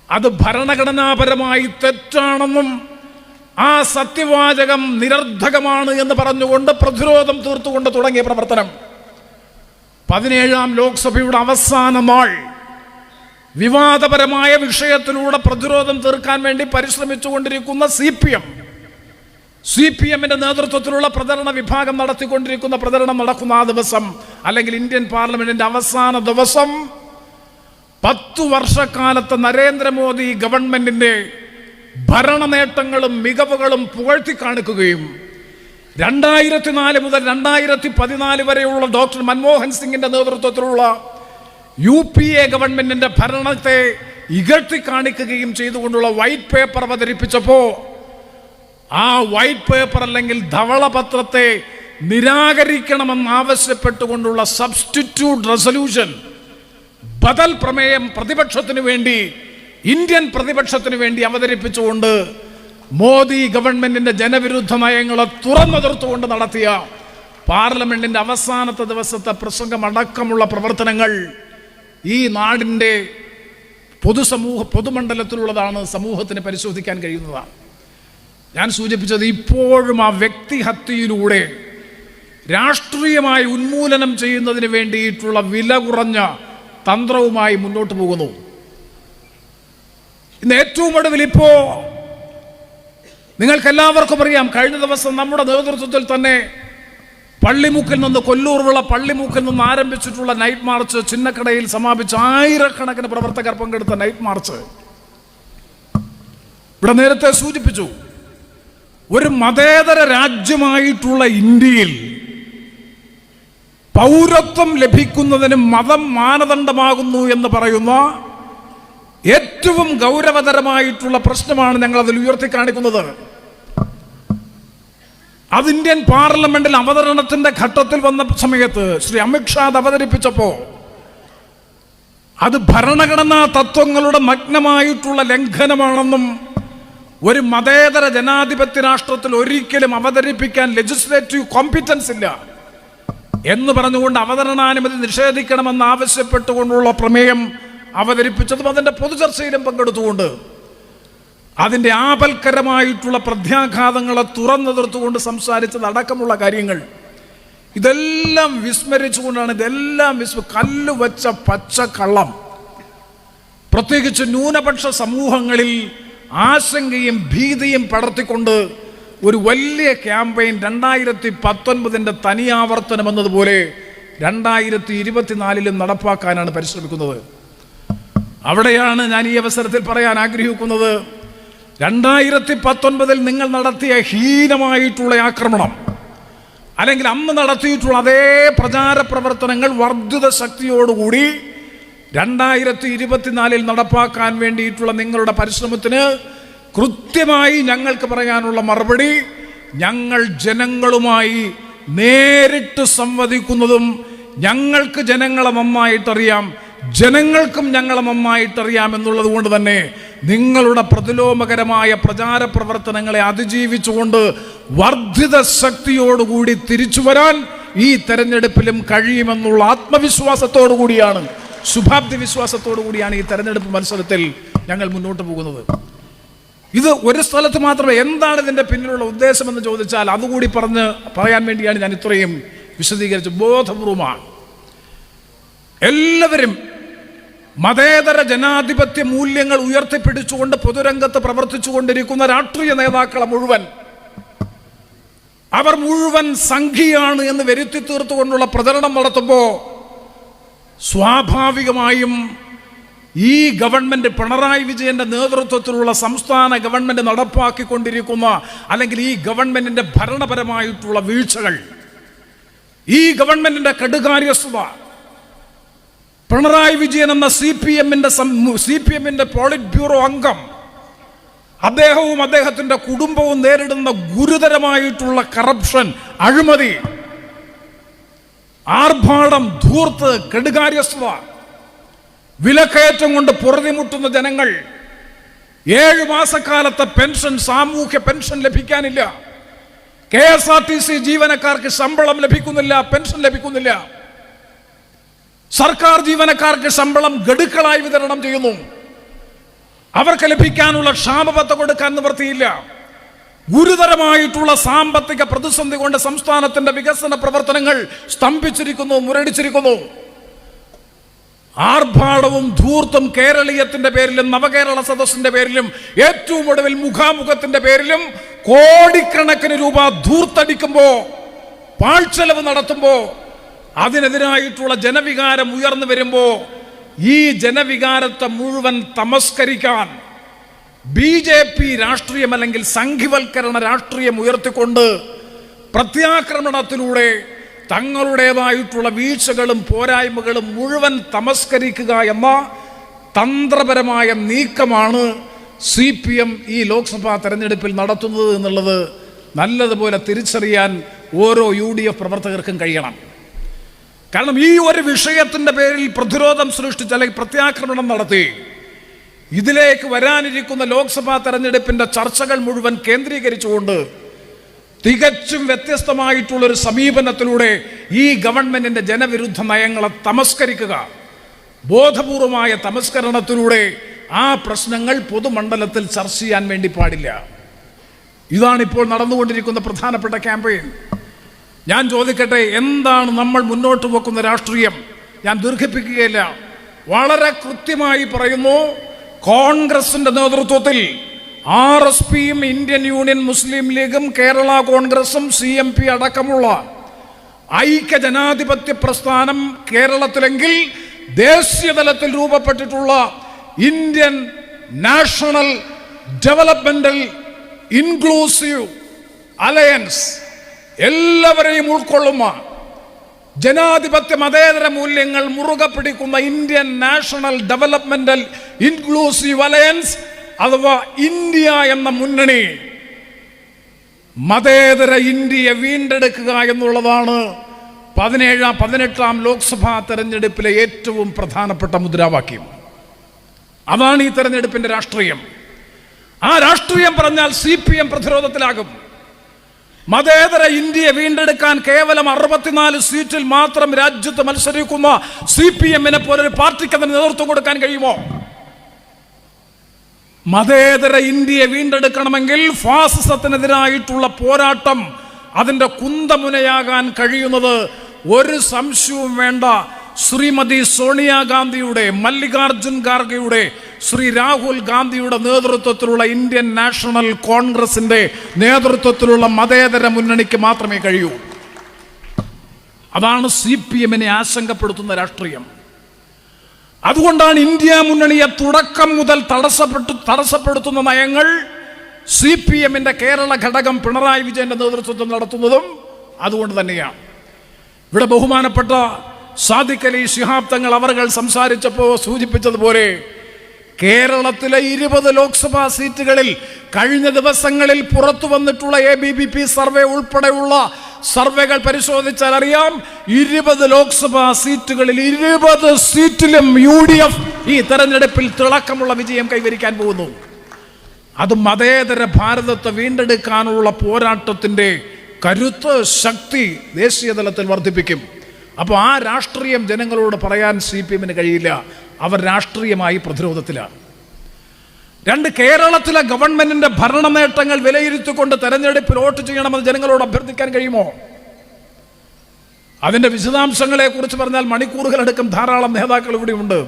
അത് ഭരണഘടനാപരമായി തെറ്റാണെന്നും ആ സത്യവാചകം നിരർഥകമാണ് എന്ന് പറഞ്ഞുകൊണ്ട് പ്രതിരോധം തീർത്തുകൊണ്ട് തുടങ്ങിയ പ്രവർത്തനം 17ാം ലോക്സഭയുടെ അവസാന നാൾ വിവാദപരമായ വിഷയത്തിലൂടെ പ്രതിരോധം തീർക്കാൻ വേണ്ടി പരിശ്രമിച്ചുകൊണ്ടിരിക്കുന്ന CPMന്റെ നേതൃത്വത്തിലുള്ള പ്രചരണ വിഭാഗം നടത്തിക്കൊണ്ടിരിക്കുന്ന പ്രചരണം നടക്കുന്ന ആ ദിവസം, അല്ലെങ്കിൽ ഇന്ത്യൻ പാർലമെന്റിന്റെ അവസാന ദിവസം, 10 വർഷക്കാലത്തെ നരേന്ദ്രമോദി ഗവൺമെന്റിന്റെ ഭരണ നേട്ടങ്ങളും മികവുകളും പുകഴ്ത്തി കാണിക്കുകയും 2004 മുതൽ 2014 വരെയുള്ള ഡോക്ടർ മൻമോഹൻ സിംഗിന്റെ നേതൃത്വത്തിലുള്ള UPA ഗവൺമെന്റിന്റെ ഭരണത്തെ ഇകഴ്ത്തി കാണിക്കുകയും ചെയ്തുകൊണ്ടുള്ള വൈറ്റ് പേപ്പർ അവതരിപ്പിച്ചപ്പോ ആ വൈറ്റ് പേപ്പർ അല്ലെങ്കിൽ ധവളപത്രത്തെ നിരാകരിക്കണമെന്നാവശ്യപ്പെട്ടുകൊണ്ടുള്ള സബ്സ്റ്റിറ്റ്യൂട്ട് റെസൊല്യൂഷൻ, ബദൽ പ്രമേയം പ്രതിപക്ഷത്തിന് വേണ്ടി ഇന്ത്യൻ പ്രതിപക്ഷത്തിന് വേണ്ടി അവതരിപ്പിച്ചുകൊണ്ട് മോദി ഗവൺമെന്റിന്റെ ജനവിരുദ്ധ നയങ്ങളെ തുറന്നെതിർത്തുകൊണ്ട് നടത്തിയ പാർലമെന്റിന്റെ അവസാനത്തെ ദിവസത്തെ പ്രസംഗമടക്കമുള്ള പ്രവർത്തനങ്ങൾ ഈ നാടിൻ്റെ പൊതുമണ്ഡലത്തിലുള്ളതാണ്, സമൂഹത്തിന് പരിശോധിക്കാൻ കഴിയുന്നതാണ്. ഞാൻ സൂചിപ്പിച്ചത് ഇപ്പോഴും ആ വ്യക്തിഹത്യയിലൂടെ രാഷ്ട്രീയമായി ഉന്മൂലനം ചെയ്യുന്നതിന് വേണ്ടിയിട്ടുള്ള വില കുറഞ്ഞ തന്ത്രവുമായി മുന്നോട്ട് പോകുന്നു. ഇന്ന് ഏറ്റവും ഒടുവിൽ ഇപ്പോ നിങ്ങൾക്കെല്ലാവർക്കും അറിയാം, കഴിഞ്ഞ ദിവസം നമ്മുടെ നേതൃത്വത്തിൽ തന്നെ പള്ളിമുക്കിൽ നിന്ന്, കൊല്ലൂറുള്ള പള്ളിമുക്കിൽ നിന്ന് ആരംഭിച്ചിട്ടുള്ള നൈറ്റ് മാർച്ച് ചിന്നക്കടയിൽ സമാപിച്ച ആയിരക്കണക്കിന് പ്രവർത്തകർ പങ്കെടുത്ത നൈറ്റ് മാർച്ച് ഇവിടെ നേരത്തെ സൂചിപ്പിച്ചു. ഒരു മതേതര രാജ്യമായിട്ടുള്ള ഇന്ത്യയിൽ പൗരത്വം ലഭിക്കുന്നതിന് മതം മാനദണ്ഡമാകുന്നു എന്ന് പറയുന്ന ഏറ്റവും ഗൗരവതരമായിട്ടുള്ള പ്രശ്നമാണ് ഞങ്ങൾ അതിൽ ഉയർത്തിക്കാണിക്കുന്നത്. അത് ഇന്ത്യൻ പാർലമെന്റിൽ അവതരണത്തിന്റെ ഘട്ടത്തിൽ വന്ന സമയത്ത് ശ്രീ അമിത്ഷാ അത് അവതരിപ്പിച്ചപ്പോ അത് ഭരണഘടനാ തത്വങ്ങളുടെ നഗ്നമായിട്ടുള്ള ലംഘനമാണെന്നും ഒരു മതേതര ജനാധിപത്യ രാഷ്ട്രത്തിൽ ഒരിക്കലും അവതരിപ്പിക്കാൻ ലെജിസ്ലേറ്റീവ് കോമ്പിറ്റൻസ് ഇല്ല എന്ന് പറഞ്ഞുകൊണ്ട് അവതരണാനുമതി നിഷേധിക്കണമെന്ന് ആവശ്യപ്പെട്ടുകൊണ്ടുള്ള പ്രമേയം അവതരിപ്പിച്ചതും അതിൻ്റെ പൊതുചർച്ചയിലും പങ്കെടുത്തുകൊണ്ട് അതിൻ്റെ ആപൽക്കരമായിട്ടുള്ള പ്രത്യാഘാതങ്ങളെ തുറന്നെതിർത്തുകൊണ്ട് സംസാരിച്ചത് അടക്കമുള്ള കാര്യങ്ങൾ ഇതെല്ലാം വിസ്മരിച്ചുകൊണ്ടാണ്, ഇതെല്ലാം കല്ല് വച്ച പച്ചക്കള്ളം, പ്രത്യേകിച്ച് ന്യൂനപക്ഷ സമൂഹങ്ങളിൽ ആശങ്കയും ഭീതിയും പടർത്തിക്കൊണ്ട് ഒരു വലിയ ക്യാമ്പയിൻ 2019 തനിയാവർത്തനം എന്നതുപോലെ 2024 നടപ്പാക്കാനാണ് പരിശ്രമിക്കുന്നത്. അവിടെയാണ് ഞാൻ ഈ അവസരത്തിൽ പറയാൻ ആഗ്രഹിക്കുന്നത്, 2019 നിങ്ങൾ നടത്തിയ ഹീനമായിട്ടുള്ള ആക്രമണം അല്ലെങ്കിൽ അന്ന് നടത്തിയിട്ടുള്ള അതേ പ്രചാര പ്രവർത്തനങ്ങൾ വർദ്ധിത ശക്തിയോടുകൂടി 2024 നടപ്പാക്കാൻ വേണ്ടിയിട്ടുള്ള നിങ്ങളുടെ പരിശ്രമത്തിന് കൃത്യമായി ഞങ്ങൾക്ക് പറയാനുള്ള മറുപടി, ഞങ്ങൾ ജനങ്ങളുമായി നേരിട്ട് സംവദിക്കുന്നതും ഞങ്ങൾക്ക് ജനങ്ങളെ നന്നായിട്ടറിയാം, ജനങ്ങൾക്കും ഞങ്ങളെ നന്നായിട്ടറിയാം എന്നുള്ളത് കൊണ്ട് തന്നെ നിങ്ങളുടെ പ്രതിലോമകരമായ പ്രചാര പ്രവർത്തനങ്ങളെ അതിജീവിച്ചുകൊണ്ട് വർദ്ധിത ശക്തിയോടുകൂടി തിരിച്ചു വരാൻ ഈ തെരഞ്ഞെടുപ്പിലും കഴിയുമെന്നുള്ള ആത്മവിശ്വാസത്തോടു കൂടിയാണ്, ശുഭാപ്തി വിശ്വാസത്തോടു കൂടിയാണ് ഈ തെരഞ്ഞെടുപ്പ് മത്സരത്തിൽ ഞങ്ങൾ മുന്നോട്ട് പോകുന്നത്. ഇത് ഒരു സ്ഥലത്ത് മാത്രമേ, എന്താണ് ഇതിൻ്റെ പിന്നിലുള്ള ഉദ്ദേശമെന്ന് ചോദിച്ചാൽ അതുകൂടി പറയാൻ വേണ്ടിയാണ് ഞാൻ ഇത്രയും വിശദീകരിച്ച് ബോധപൂർവമാണ്. എല്ലാവരും മതേതര ജനാധിപത്യ മൂല്യങ്ങൾ ഉയർത്തിപ്പിടിച്ചുകൊണ്ട് പൊതുരംഗത്ത് പ്രവർത്തിച്ചുകൊണ്ടിരിക്കുന്ന രാഷ്ട്രീയ നേതാക്കളെ മുഴുവൻ അവർ മുഴുവൻ സംഘിയാണ് എന്ന് വരുത്തി തീർത്തുകൊണ്ടുള്ള പ്രചരണം നടത്തുമ്പോൾ സ്വാഭാവികമായും ഈ ഗവൺമെന്റ്, പിണറായി വിജയന്റെ നേതൃത്വത്തിലുള്ള സംസ്ഥാന ഗവൺമെന്റ് നടപ്പാക്കിക്കൊണ്ടിരിക്കുന്ന അല്ലെങ്കിൽ ഈ ഗവൺമെന്റിന്റെ ഭരണപരമായിട്ടുള്ള വീഴ്ചകൾ, ഈ ഗവൺമെന്റിന്റെ കെടുകാര്യസ്ഥത, പിണറായി വിജയൻ എന്ന സി പി എമ്മിന്റെ പോളിറ്റ് ബ്യൂറോ അംഗം അദ്ദേഹവും അദ്ദേഹത്തിന്റെ കുടുംബവും നേരിടുന്ന ഗുരുതരമായിട്ടുള്ള കറപ്ഷൻ, അഴിമതി, ആർഭാടം, ധൂർത്ത്, കെടുകാര്യസ്ഥത, വിലക്കയറ്റം കൊണ്ട് പൊറുതിമുട്ടുന്ന ജനങ്ങൾ, 7 മാസക്കാലത്തെ പെൻഷൻ, സാമൂഹ്യ പെൻഷൻ ലഭിക്കാനില്ല, KSRTC ജീവനക്കാർക്ക് ശമ്പളം ലഭിക്കുന്നില്ല, പെൻഷൻ ലഭിക്കുന്നില്ല, സർക്കാർ ജീവനക്കാർക്ക് ശമ്പളം ഗഡുക്കളായി വിതരണം ചെയ്യുന്നു, അവർക്ക് ലഭിക്കാനുള്ള ക്ഷാമബത്ത കൊടുക്കാൻ നിവൃത്തിയില്ല. ഗുരുതരമായിട്ടുള്ള സാമ്പത്തിക പ്രതിസന്ധി കൊണ്ട് സംസ്ഥാനത്തിന്റെ വികസന പ്രവർത്തനങ്ങൾ സ്തംഭിച്ചിരിക്കുന്നു, മുരടിച്ചിരിക്കുന്നു. ആർഭാടവും ധൂർത്തും കേരളീയത്തിന്റെ പേരിലും നവകേരള സദസ്സിന്റെ പേരിലും ഏറ്റവും ഒടുവിൽ മുഖാമുഖത്തിന്റെ പേരിലും കോടിക്കണക്കിന് രൂപ ധൂർത്തടിക്കുമ്പോ, പാഴ്ചെലവ് നടത്തുമ്പോ, അതിനെതിരായിട്ടുള്ള ജനവികാരം ഉയർന്നു വരുമ്പോ ഈ ജനവികാരത്തെ മുഴുവൻ തമസ്കരിക്കാൻ BJP രാഷ്ട്രീയം അല്ലെങ്കിൽ സംഘിവൽക്കരണ രാഷ്ട്രീയം ഉയർത്തിക്കൊണ്ട് പ്രത്യാക്രമണത്തിലൂടെ തങ്ങളുടേതായിട്ടുള്ള വീഴ്ചകളും പോരായ്മകളും മുഴുവൻ തമസ്കരിക്കുക എന്ന തന്ത്രപരമായ നീക്കമാണ് CPM ഈ ലോക്സഭാ തെരഞ്ഞെടുപ്പിൽ നടത്തുന്നത് എന്നുള്ളത് നല്ലതുപോലെ തിരിച്ചറിയാൻ ഓരോ UDF പ്രവർത്തകർക്കും കഴിയണം. കാരണം ഈ ഒരു വിഷയത്തിൻ്റെ പേരിൽ പ്രതിരോധം സൃഷ്ടിച്ച് അല്ലെങ്കിൽ പ്രത്യാക്രമണം നടത്തി ഇതിലേക്ക് വരാനിരിക്കുന്ന ലോക്സഭാ തെരഞ്ഞെടുപ്പിന്റെ ചർച്ചകൾ മുഴുവൻ കേന്ദ്രീകരിച്ചുകൊണ്ട് തികച്ചും വ്യത്യസ്തമായിട്ടുള്ളൊരു സമീപനത്തിലൂടെ ഈ ഗവൺമെന്റിന്റെ ജനവിരുദ്ധ നയങ്ങളെ തമസ്കരിക്കുക, ബോധപൂർവമായ തമസ്കരണത്തിലൂടെ ആ പ്രശ്നങ്ങൾ പൊതുമണ്ഡലത്തിൽ ചർച്ച ചെയ്യാൻ വേണ്ടി പാടില്ല. ഇതാണിപ്പോൾ നടന്നുകൊണ്ടിരിക്കുന്ന പ്രധാനപ്പെട്ട ക്യാമ്പയിൻ. ഞാൻ ചോദിക്കട്ടെ, എന്താണ് നമ്മൾ മുന്നോട്ട് വെക്കുന്ന രാഷ്ട്രീയം? ഞാൻ ദീർഘിപ്പിക്കുകയില്ല, വളരെ കൃത്യമായി പറയുന്നു. കോൺഗ്രസിന്റെ നേതൃത്വത്തിൽ RSPയും ഇന്ത്യൻ യൂണിയൻ മുസ്ലിം ലീഗും കേരള കോൺഗ്രസും CMP അടക്കമുള്ള ഐക്യ ജനാധിപത്യ പ്രസ്ഥാനം കേരളത്തിലെങ്കിൽ ദേശീയ തലത്തിൽ രൂപപ്പെട്ടിട്ടുള്ള Indian national developmental inclusive alliance എല്ലാവരെയും ഉൾക്കൊള്ളുന്ന ജനാധിപത്യ മതേതര മൂല്യങ്ങൾ മുറുകെ പിടിക്കുന്ന Indian national developmental inclusive alliance അഥവാ ഇന്ത്യ എന്ന മുന്നണി മതേതര ഇന്ത്യയെ വീണ്ടെടുക്കുക എന്നുള്ളതാണ് 18ാം ലോക്സഭാ തെരഞ്ഞെടുപ്പിലെ ഏറ്റവും പ്രധാനപ്പെട്ട മുദ്രാവാക്യം. അതാണ് ഈ തെരഞ്ഞെടുപ്പിന്റെ രാഷ്ട്രീയം. ആ രാഷ്ട്രീയം പറഞ്ഞാൽ CPM പ്രതിരോധത്തിലാകും. മതേതര ഇന്ത്യയെ വീണ്ടെടുക്കാൻ കേവലം 64 സീറ്റിൽ മാത്രം രാജ്യത്ത് മത്സരിക്കുന്ന CPM-നെ പോലൊരു പാർട്ടിക്ക് അതിന് നേതൃത്വം കൊടുക്കാൻ കഴിയുമോ? മതേതര ഇന്ത്യയെ വീണ്ടെടുക്കണമെങ്കിൽ ഫാസിസത്തിനെതിരായിട്ടുള്ള പോരാട്ടം അതിന്റെ കുന്തമുനയാകാൻ കഴിയുന്നത് ഒരു സംശയവും വേണ്ട ശ്രീമതി സോണിയാഗാന്ധിയുടെ, മല്ലികാർജുൻ ഖാർഗെയുടെ, ശ്രീ രാഹുൽ ഗാന്ധിയുടെ നേതൃത്വത്തിലുള്ള ഇന്ത്യൻ നാഷണൽ കോൺഗ്രസിന്റെ നേതൃത്വത്തിലുള്ള മതേതര മുന്നണിക്ക് മാത്രമേ കഴിയൂ. അതാണ് CPM-നെ ആശങ്കപ്പെടുത്തുന്ന രാഷ്ട്രീയം. അതുകൊണ്ടാണ് ഇന്ത്യ മുന്നണിയെ തുടക്കം മുതൽ തടസ്സപ്പെടുത്തുന്ന നയങ്ങൾ CPM-ന്റെ കേരള ഘടകം പിണറായി വിജയന്റെ നേതൃത്വത്തിൽ നടത്തുന്നതും അതുകൊണ്ട് തന്നെയാണ്. ഇവിടെ ബഹുമാനപ്പെട്ട സാദിഖ് അലി ശിഹാബ് തങ്ങൾ അവർ സംസാരിച്ചപ്പോൾ സൂചിപ്പിച്ചതുപോലെ കേരളത്തിലെ 20 ലോക്സഭാ സീറ്റുകളിൽ കഴിഞ്ഞ ദിവസങ്ങളിൽ പുറത്തു വന്നിട്ടുള്ള ABVP സർവേ ഉൾപ്പെടെയുള്ള സർവേകൾ പരിശോധിച്ചാൽ അറിയാം, 20 ലോക്സഭാ സീറ്റുകളിൽ 20 സീറ്റിലും UDF ഈ തെരഞ്ഞെടുപ്പിൽ തിളക്കമുള്ള വിജയം കൈവരിക്കാൻ പോകുന്നു. അത് മതേതര ഭാരതത്തെ വീണ്ടെടുക്കാനുള്ള പോരാട്ടത്തിന്റെ കരുത്ത്, ശക്തി ദേശീയ തലത്തിൽ വർദ്ധിപ്പിക്കും. അപ്പോൾ ആ രാഷ്ട്രീയം ജനങ്ങളോട് പറയാൻ CPM-ന് കഴിയില്ല. അവർ രാഷ്ട്രീയമായി പ്രതിരോധത്തിലാണ്. 2, കേരളത്തിലെ ഗവൺമെന്റിന്റെ ഭരണ നേട്ടങ്ങൾ വിലയിരുത്തിക്കൊണ്ട് തെരഞ്ഞെടുപ്പിൽ വോട്ട് ചെയ്യണമെന്ന് ജനങ്ങളോട് അഭ്യർത്ഥിക്കാൻ കഴിയുമോ? അതിന്റെ വിശദാംശങ്ങളെ കുറിച്ച് പറഞ്ഞാൽ മണിക്കൂറുകളടക്കം ധാരാളം നേതാക്കൾ ഇവിടെയുണ്ട്.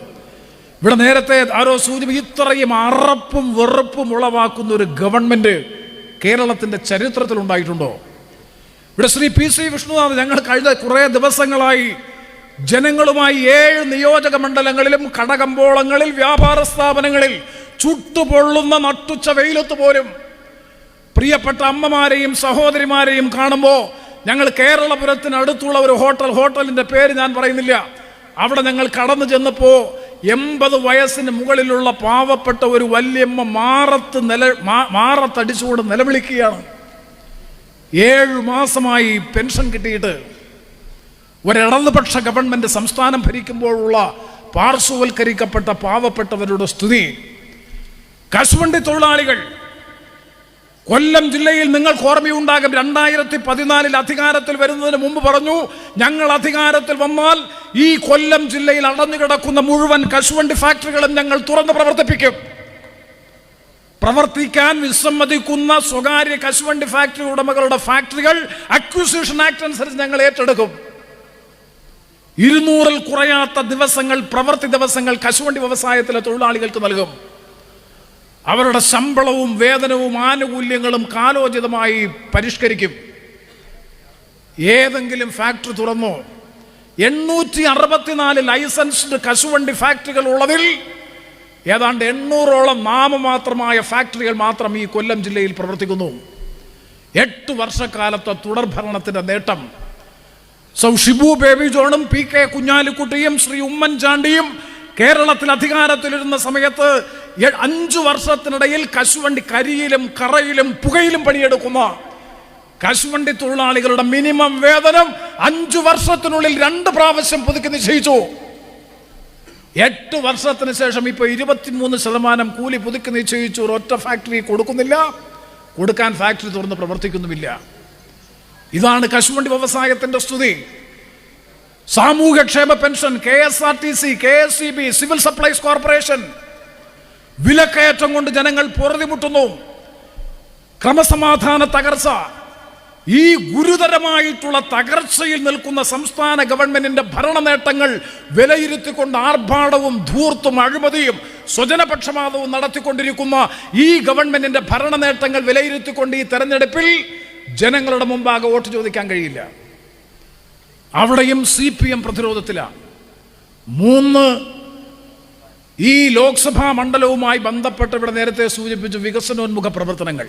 ഇവിടെ നേരത്തെ ആരോ ഇത്രയും അറപ്പും വെറുപ്പും ഉളവാക്കുന്ന ഒരു ഗവൺമെന്റ് കേരളത്തിന്റെ ചരിത്രത്തിൽ ഉണ്ടായിട്ടുണ്ടോ? ഇവിടെ ശ്രീ PC വിഷ്ണുനാഥ് ഞങ്ങൾ കഴിഞ്ഞ കുറേ ദിവസങ്ങളായി ജനങ്ങളുമായി 7 നിയോജക മണ്ഡലങ്ങളിലും കടകമ്പോളങ്ങളിൽ വ്യാപാര സ്ഥാപനങ്ങളിൽ ചുട്ടുപൊള്ളുന്ന നട്ടുച്ച വെയിലത്ത് പോലും പ്രിയപ്പെട്ട അമ്മമാരെയും സഹോദരിമാരെയും കാണുമ്പോൾ ഞങ്ങൾ കേരളപുരത്തിനടുത്തുള്ള ഒരു ഹോട്ടലിന്റെ പേര് ഞാൻ പറയുന്നില്ല, അവിടെ ഞങ്ങൾ കടന്നു ചെന്നപ്പോൾ 80 വയസ്സിന് മുകളിലുള്ള പാവപ്പെട്ട ഒരു വല്യമ്മ മാറത്തടിച്ചുകൊണ്ട് നിലവിളിക്കുകയാണ്. 7 മാസമായി പെൻഷൻ കിട്ടിയിട്ട്. ഒരിടതുപക്ഷ ഗവൺമെന്റ് സംസ്ഥാനം ഭരിക്കുമ്പോഴുള്ള പാർശ്വവൽക്കരിക്കപ്പെട്ട പാവപ്പെട്ടവരുടെ സ്ഥിതി. കശുവണ്ടി തൊഴിലാളികൾ കൊല്ലം ജില്ലയിൽ നിങ്ങൾക്ക് ഓർമ്മയുണ്ടാകും, 2014 അധികാരത്തിൽ വരുന്നതിന് മുമ്പ് പറഞ്ഞു, ഞങ്ങൾ അധികാരത്തിൽ വന്നാൽ ഈ കൊല്ലം ജില്ലയിൽ അടഞ്ഞുകിടക്കുന്ന മുഴുവൻ കശുവണ്ടി ഫാക്ടറികളും ഞങ്ങൾ തുറന്ന് പ്രവർത്തിപ്പിക്കും. പ്രവർത്തിക്കാൻ വിസമ്മതിക്കുന്ന സ്വകാര്യ കശുവണ്ടി ഫാക്ടറി ഉടമകളുടെ ഫാക്ടറികൾ അക്വിസിഷൻ ആക്ട് അനുസരിച്ച് ഞങ്ങൾ ഏറ്റെടുക്കും. 200-ൽ കുറയാത്ത ദിവസങ്ങൾ, പ്രവൃത്തി ദിവസങ്ങൾ കശുവണ്ടി വ്യവസായത്തിലെ തൊഴിലാളികൾക്ക് നൽകും. അവരുടെ ശമ്പളവും വേതനവും ആനുകൂല്യങ്ങളും കാലോചിതമായി പരിഷ്കരിക്കും. ഏതെങ്കിലും ഫാക്ടറി തുറന്നോ? 864 ലൈസൻസ്ഡ് കശുവണ്ടി ഫാക്ടറികൾ ഉള്ളതിൽ ഏതാണ്ട് 800ഓളം നാമമാത്രമായ ഫാക്ടറികൾ മാത്രം ഈ കൊല്ലം ജില്ലയിൽ പ്രവർത്തിക്കുന്നു. 8 വർഷക്കാലത്തെ തുടർഭരണത്തിന്റെ നേട്ടം. ഷിബു ബേബി ജോണും PK കുഞ്ഞാലിക്കുട്ടിയും ശ്രീ ഉമ്മൻചാണ്ടിയും കേരളത്തിൽ അധികാരത്തിലിരുന്ന സമയത്ത് 5 വർഷത്തിനിടയിൽ കശുവണ്ടി കരിയിലും കറയിലും പുകയിലും പണിയെടുക്കുന്ന കശുവണ്ടി തൊഴിലാളികളുടെ മിനിമം വേതനം 5 വർഷത്തിനുള്ളിൽ 2 പ്രാവശ്യം പുതുക്കി നിശ്ചയിച്ചു. 8 വർഷത്തിന് ശേഷം ഇപ്പോൾ 23% കൂലി പുതുക്കി നിശ്ചയിച്ചു. ഒരൊറ്റ ഫാക്ടറി കൊടുക്കുന്നില്ല, കൊടുക്കാൻ ഫാക്ടറി തുറന്ന് പ്രവർത്തിക്കുന്നുമില്ല. ഇതാണ് കശുവണ്ടി വ്യവസായത്തിന്റെ സ്ഥിതി. സാമൂഹ്യക്ഷേമ pension, KSRTC, KSEB, civil supplies corporation, വിലക്കയറ്റം കൊണ്ട് ജനങ്ങൾ പൊറുതിമുട്ടുന്നു. ക്രമസമാധാന തകർച്ച. ഈ ഗുരുതരമായിട്ടുള്ള തകർച്ചയിൽ നിൽക്കുന്ന സംസ്ഥാന ഗവൺമെന്റിന്റെ ഭരണ നേട്ടങ്ങൾ വിലയിരുത്തിക്കൊണ്ട് ആർഭാടവും ധൂർത്തും അഴിമതിയും സ്വജനപക്ഷപാതവും നടത്തിക്കൊണ്ടിരിക്കുന്ന ഈ ഗവൺമെന്റിന്റെ ഭരണ നേട്ടങ്ങൾ വിലയിരുത്തിക്കൊണ്ട് ഈ തെരഞ്ഞെടുപ്പിൽ ജനങ്ങളുടെ മുമ്പാകെ വോട്ട് ചോദിക്കാൻ കഴിയില്ല. അവിടെയും CPM പ്രതിരോധത്തിലാണ്. 3 ഈ ലോക്സഭാ മണ്ഡലവുമായി ബന്ധപ്പെട്ട് ഇവിടെ നേരത്തെ സൂചിപ്പിച്ചു വികസനോന്മുഖ പ്രവർത്തനങ്ങൾ.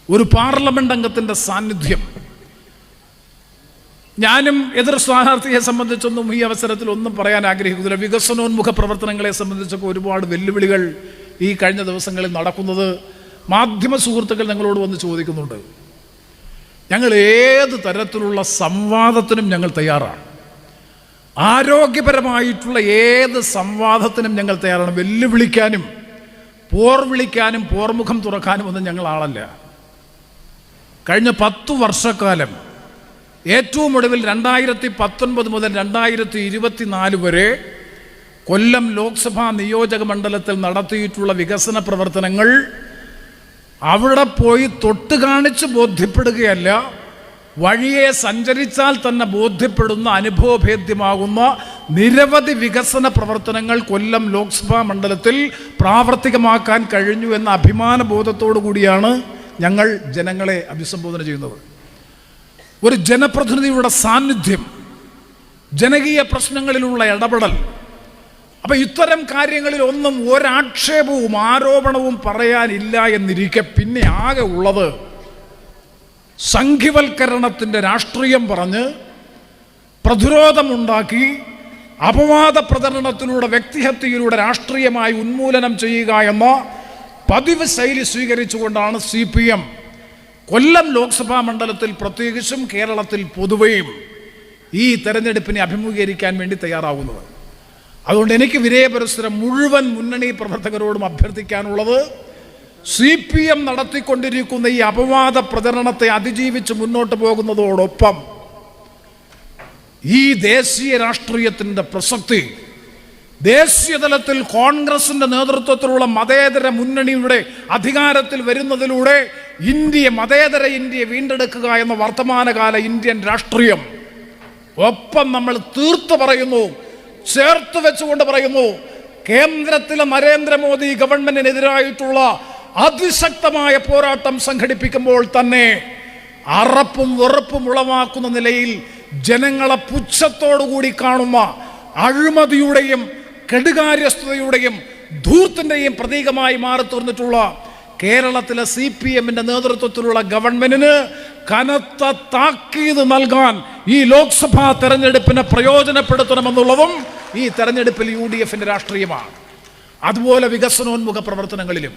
ഒരു പാർലമെന്റ് അംഗത്തിന്റെ സാന്നിധ്യം. ഞാനും എതിർ സ്ഥാനാർത്ഥിയെ സംബന്ധിച്ചൊന്നും ഈ അവസരത്തിൽ ഒന്നും പറയാൻ ആഗ്രഹിക്കുന്നില്ല. വികസനോന്മുഖ പ്രവർത്തനങ്ങളെ സംബന്ധിച്ചൊക്കെ ഒരുപാട് വെല്ലുവിളികൾ ഈ കഴിഞ്ഞ ദിവസങ്ങളിൽ നടക്കുന്നത് മാധ്യമ സുഹൃത്തുക്കൾ ഞങ്ങളോട് വന്ന് ചോദിക്കുന്നുണ്ട്. ഞങ്ങൾ ഏത് തരത്തിലുള്ള സംവാദത്തിനും ഞങ്ങൾ തയ്യാറാണ്. ആരോഗ്യപരമായിട്ടുള്ള ഏത് സംവാദത്തിനും ഞങ്ങൾ തയ്യാറാണ്. വെല്ലുവിളിക്കാനും പോർവിളിക്കാനും പോർമുഖം തുറക്കാനും ഒന്നും ഞങ്ങൾ ആളല്ല. കഴിഞ്ഞ 10 വർഷക്കാലം ഏറ്റവും ഒടുവിൽ 2019 മുതൽ 2024 വരെ കൊല്ലം ലോക്സഭാ നിയോജക മണ്ഡലത്തിൽ നടത്തിയിട്ടുള്ള വികസന പ്രവർത്തനങ്ങൾ അവിടെ പോയി തൊട്ട് കാണിച്ച് ബോധ്യപ്പെടുകയല്ല, വഴിയെ സഞ്ചരിച്ചാൽ തന്നെ ബോധ്യപ്പെടുന്ന അനുഭവഭേദ്യമാകുന്ന നിരവധി വികസന പ്രവർത്തനങ്ങൾ കൊല്ലം ലോക്സഭാ മണ്ഡലത്തിൽ പ്രാവർത്തികമാക്കാൻ കഴിഞ്ഞു എന്ന അഭിമാന ബോധത്തോടു കൂടിയാണ് ഞങ്ങൾ ജനങ്ങളെ അഭിസംബോധന ചെയ്യുന്നത്. ഒരു ജനപ്രതിനിധിയുടെ സാന്നിധ്യം, ജനകീയ പ്രശ്നങ്ങളിലുള്ള ഇടപെടൽ. അപ്പൊ ഇത്തരം കാര്യങ്ങളിൽ ഒന്നും ഒരാക്ഷേപവും ആരോപണവും പറയാനില്ല എന്നിരിക്കെ പിന്നെ ആകെ ഉള്ളത് സംഘിവൽക്കരണത്തിന്റെ രാഷ്ട്രീയം പറഞ്ഞ് പ്രതിരോധമുണ്ടാക്കി അപവാദ പ്രചരണത്തിലൂടെ വ്യക്തിഹത്യയിലൂടെ രാഷ്ട്രീയമായി ഉന്മൂലനം ചെയ്യുക എന്ന പതിവ് ശൈലി സ്വീകരിച്ചുകൊണ്ടാണ് CPM കൊല്ലം ലോക്സഭാ മണ്ഡലത്തിൽ പ്രത്യേകിച്ചും കേരളത്തിൽ പൊതുവെയും ഈ തെരഞ്ഞെടുപ്പിനെ അഭിമുഖീകരിക്കാൻ വേണ്ടി തയ്യാറാവുന്നത്. അതുകൊണ്ട് എനിക്ക് വിനയപുരസ്സരം മുഴുവൻ മുന്നണി പ്രവർത്തകരോടും അഭ്യർത്ഥിക്കാനുള്ളത്, CPM നടത്തിക്കൊണ്ടിരിക്കുന്ന ഈ അപവാദ പ്രചരണത്തെ അതിജീവിച്ച് മുന്നോട്ട് പോകുന്നതോടൊപ്പം ഈ ദേശീയ രാഷ്ട്രീയത്തിൻ്റെ പ്രസക്തി, ദേശീയ തലത്തിൽ കോൺഗ്രസിന്റെ നേതൃത്വത്തിലുള്ള മതേതര മുന്നണിയുടെ അധികാരത്തിൽ വരുന്നതിലൂടെ മതേതര ഇന്ത്യയെ വീണ്ടെടുക്കുക എന്ന വർത്തമാനകാല ഇന്ത്യൻ രാഷ്ട്രീയം ഒപ്പം നമ്മൾ തീർത്ത് പറയുന്നു, ചേർത്ത് വെച്ചുകൊണ്ട് പറയുന്നു. കേന്ദ്രത്തിലെ നരേന്ദ്രമോദി ഗവൺമെന്റിനെതിരായിട്ടുള്ള അതിശക്തമായ പോരാട്ടം സംഘടിപ്പിക്കുമ്പോൾ തന്നെ അറപ്പും വെറുപ്പും ഉളവാക്കുന്ന നിലയിൽ ജനങ്ങളെ പുച്ഛത്തോടുകൂടി കാണുന്ന അഴിമതിയുടെയും കെടുകാര്യസ്ഥതയുടെയും ധൂർത്തിൻ്റെയും പ്രതീകമായി മാറി തീർന്നിട്ടുള്ള കേരളത്തിലെ CPMന്റെ നേതൃത്വത്തിലുള്ള ഗവൺമെന്റിന് കനത്ത താക്കീത് നൽകാൻ ഈ ലോക്സഭാ തെരഞ്ഞെടുപ്പിനെ പ്രയോജനപ്പെടുത്തണമെന്നുള്ളതും ഈ തെരഞ്ഞെടുപ്പിൽ UDFന്റെ രാഷ്ട്രീയമാണ്. അതുപോലെ വികസനോന്മുഖ പ്രവർത്തനങ്ങളിലും